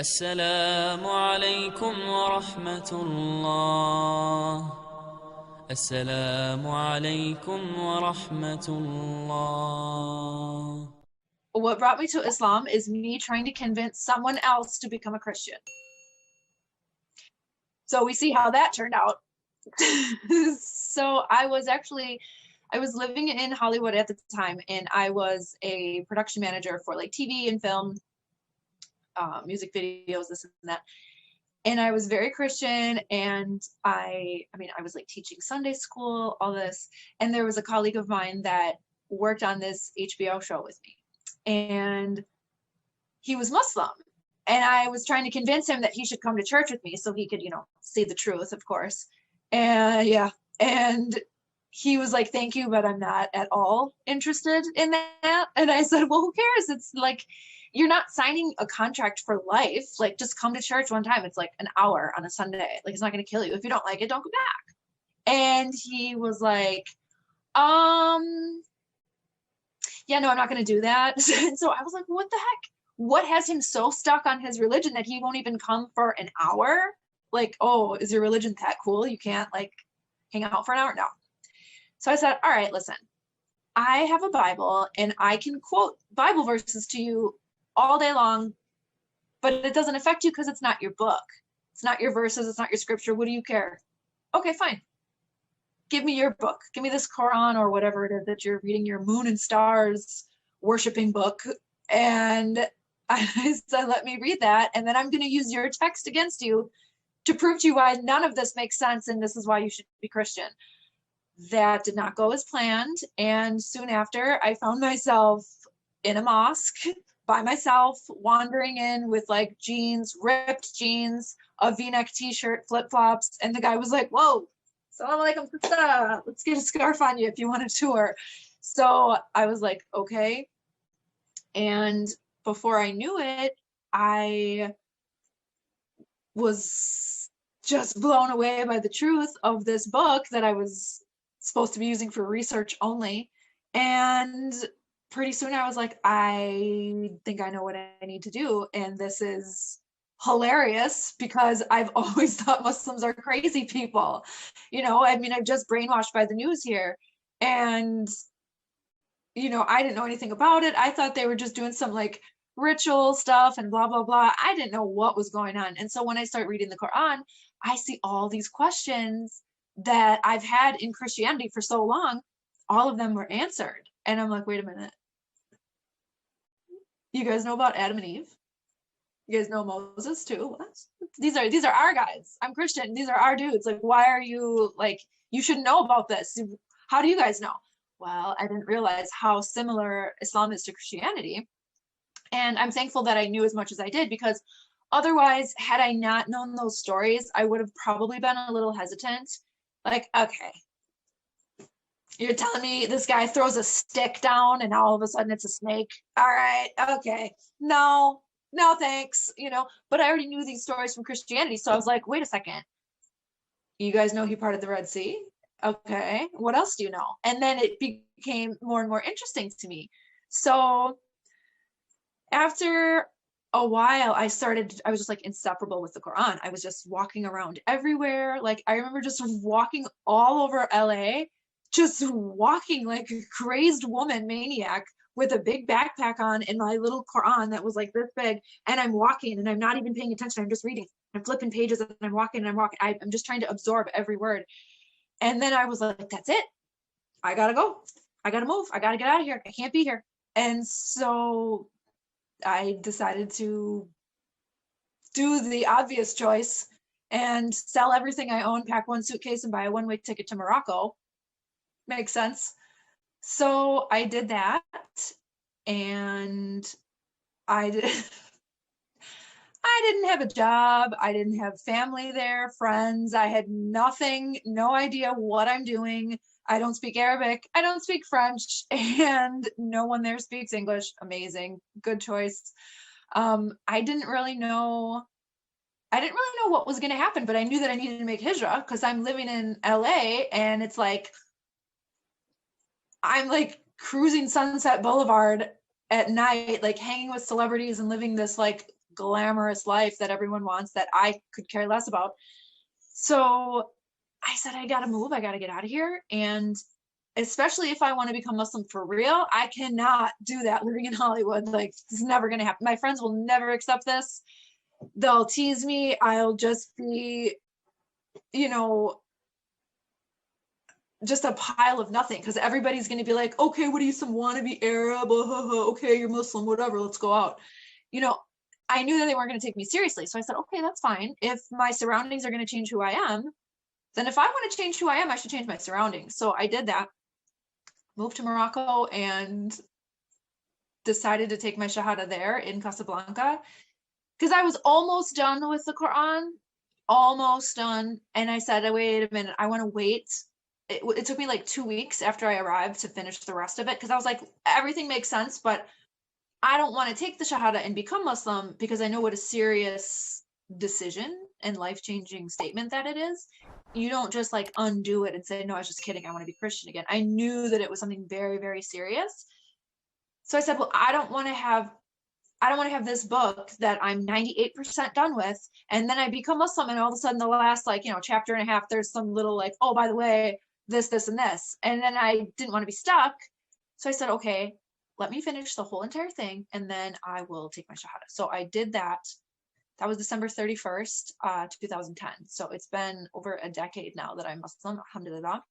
السلام عليكم ورحمة الله. السلام عليكم ورحمة الله. What brought me to Islam is me trying to convince someone else to become a Christian. So we see how that turned out. So I was living in Hollywood at the time, and I was a production manager for like TV and film, music videos, this and that. And I was very Christian, and I was like teaching Sunday school, all this. And there was a colleague of mine that worked on this HBO show with me, and he was Muslim. And I was trying to convince him that he should come to church with me so he could, see the truth, of course. And yeah, and he was like, thank you, but I'm not at all interested in that. And I said, well, who cares? It's like, you're not signing a contract for life. Like, just come to church one time. It's like an hour on a Sunday. Like, it's not going to kill you. If you don't like it, don't go back. And he was like, yeah, no, I'm not going to do that. And so I was like, what the heck? What has him so stuck on his religion that he won't even come for an hour? Like, oh, is your religion that cool? You can't like hang out for an hour? No. So I said, all right, listen, I have a Bible and I can quote Bible verses to you all day long, but it doesn't affect you because it's not your book. It's not your verses. It's not your scripture. What do you care? Okay, fine. Give me your book. Give me this Quran or whatever it is that you're reading, your moon and stars worshiping book. And I said, let me read that. And then I'm going to use your text against you to prove to you why none of this makes sense. And this is why you should be Christian. That did not go as planned. And soon after, I found myself in a mosque by myself, wandering in with like jeans, ripped jeans, a V-neck t-shirt, flip-flops. And the guy was like, whoa, Assalamu alaikum, sister. Let's get a scarf on you if you want a tour. So I was like, okay. And before I knew it, I was just blown away by the truth of this book that I was supposed to be using for research only. And pretty soon I was like, I think I know what I need to do. And this is hilarious because I've always thought Muslims are crazy people. I'm just brainwashed by the news here. And, I didn't know anything about it. I thought they were just doing some like ritual stuff and blah, blah, blah. I didn't know what was going on. And so when I start reading the Quran, I see all these questions that I've had in Christianity for so long. All of them were answered. And I'm like, wait a minute. You guys know about Adam and Eve? You guys know Moses too? What? These are our guys. I'm Christian. These are our dudes. Like, why are you like, you should know about this. How do you guys know? Well, I didn't realize how similar Islam is to Christianity. And I'm thankful that I knew as much as I did, because otherwise, had I not known those stories, I would have probably been a little hesitant. Like, okay, you're telling me this guy throws a stick down and all of a sudden it's a snake? All right, okay. No, thanks, But I already knew these stories from Christianity. So I was like, wait a second. You guys know he parted the Red Sea? Okay, what else do you know? And then it became more and more interesting to me. So after a while, I was just like inseparable with the Quran. I was just walking around everywhere. Like, I remember just walking all over LA, just walking like a crazed woman, maniac, with a big backpack on and my little Quran that was like this big. And I'm walking and I'm not even paying attention. I'm just reading. I'm flipping pages and I'm walking and I'm walking. I'm just trying to absorb every word. And then I was like, that's it. I gotta go. I gotta move. I gotta get out of here. I can't be here. And so I decided to do the obvious choice and sell everything I own, pack one suitcase, and buy a one-way ticket to Morocco. Makes sense. So I did that, and I didn't have a job. I didn't have family there, friends. I had nothing, no idea what I'm doing. I don't speak Arabic. I don't speak French, and no one there speaks English. Amazing. Good choice. I didn't really know what was going to happen, but I knew that I needed to make hijrah because I'm living in LA, and it's like, I'm like cruising Sunset Boulevard at night, like hanging with celebrities and living this like glamorous life that everyone wants that I could care less about. So I said, I gotta move, I gotta get out of here. And especially if I want to become Muslim for real, I cannot do that living in Hollywood. Like, it's never gonna happen. My friends will never accept this. They'll tease me. I'll just be, you know, just a pile of nothing, because everybody's going to be like, okay, what are you, some wannabe Arab? Okay, you're Muslim, whatever, let's go out. You know, I knew that they weren't going to take me seriously. So I said, okay, that's fine. If my surroundings are going to change who I am, then if I want to change who I am, I should change my surroundings. So I did that, moved to Morocco, and decided to take my Shahada there in Casablanca, because I was almost done with the Quran, almost done. And I said, wait a minute, I want to wait. It took me like 2 weeks after I arrived to finish the rest of it, because I was like, everything makes sense, but I don't want to take the Shahada and become Muslim, because I know what a serious decision and life-changing statement that it is. You don't just like undo it and say, no, I was just kidding, I want to be Christian again. I knew that it was something very, very serious. So I said, well, I don't want to have this book that I'm 98% done with, and then I become Muslim, and all of a sudden the last, like, you know, chapter and a half, there's some little like, oh, by the way, this, and this. And then I didn't want to be stuck. So I said, okay, let me finish the whole entire thing, and then I will take my Shahada. So I did that. That was December 31st, 2010. So it's been over a decade now that I'm Muslim, alhamdulillah.